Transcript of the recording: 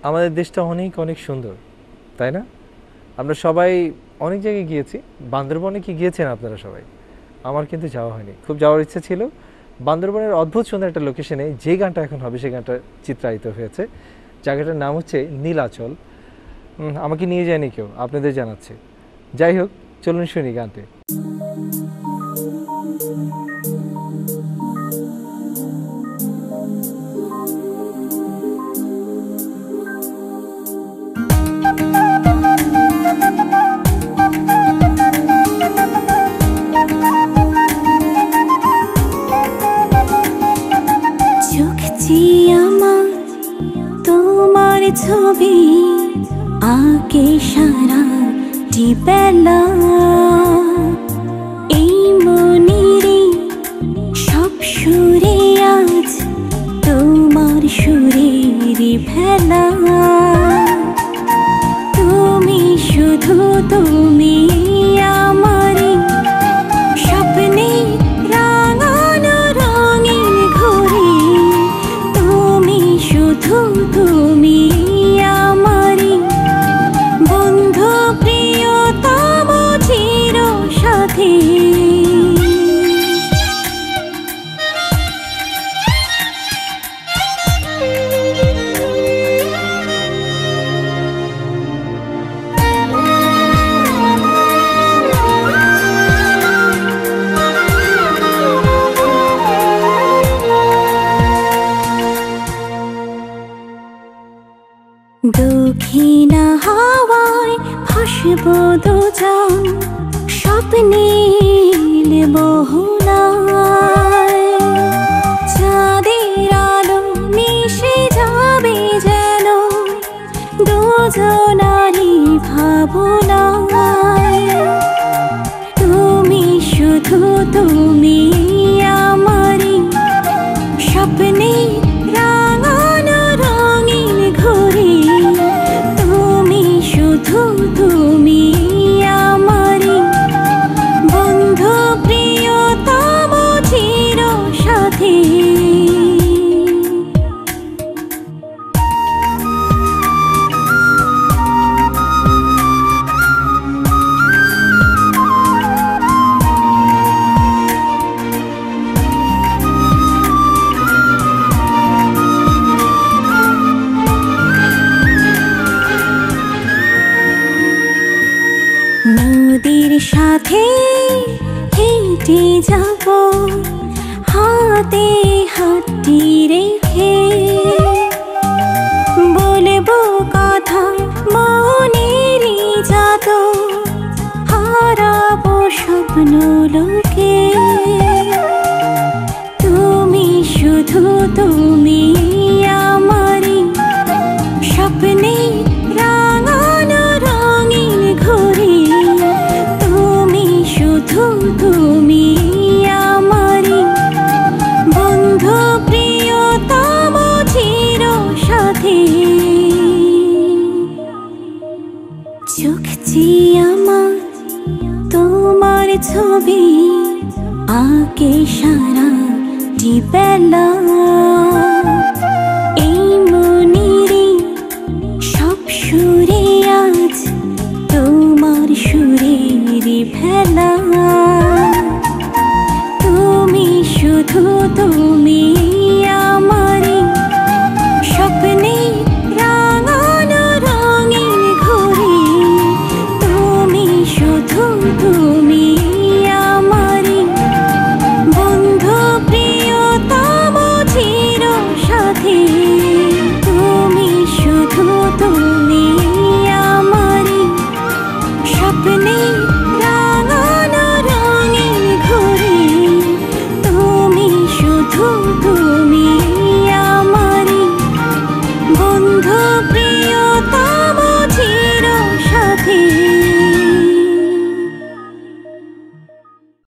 আমাদের দেশটা অনেক অনেক সুন্দর, তাই না? আমরা সবাই অনেক জায়গায় গিয়েছি। বান্দরবনে কি গিয়েছেন আপনারা সবাই? আমার কিন্তু যাওয়া হয়নি, খুব যাওয়ার ইচ্ছা ছিল। বান্দরবনের অদ্ভুত সুন্দর একটা লোকেশনে যে গানটা এখন হবে সেই গানটা চিত্রায়িত হয়েছে। জায়গাটার নাম হচ্ছে নীলাচল। আমাকে নিয়ে যায়নি কেউ, আপনাদের জানাচ্ছে। যাই হোক, চলুন শুনি গানটি। তোমার ছবি আঁকে সারা বেলা, এই মনেরই সব সুরে আজ তোমার সুরের ভেলা। তুমি শুধু তুমি আমারে স্বপ্নে রাঙানো রঙিন ঘুরে। তুমি শুধু তুমি আমারে বন্ধু প্রিয়তম চির সাথী। দক্ষিণা হাওয়ায় ভাসবো দুজন স্বপ্নের মোহনায়। চাঁদের আলো মিশে যাবে যেন দুজনারই ভাবনায়। তুমি শুধু তুমি আমারই স্বপ্নে রাঙানো রঙিন ঘুরে। তুমি শুধু তুমি আমারই বন্ধু প্রিয়তম চির সাথী। নদীর সাথে হেঁটে যাব হাতে হাতটি রেখে। বলবো কথা মনেরই যত হারাবো স্বপ্ন লোকে। তুমি শুধু তুমি আমারই স্বপ্নে রাঙানো রঙিন ঘুরে। তুমি শুধু তুমি আমারই বন্ধু প্রিয়তম চির সাথী। চোখ চেয়ে আমার তোমার ছবি আঁকে সারা বেলা।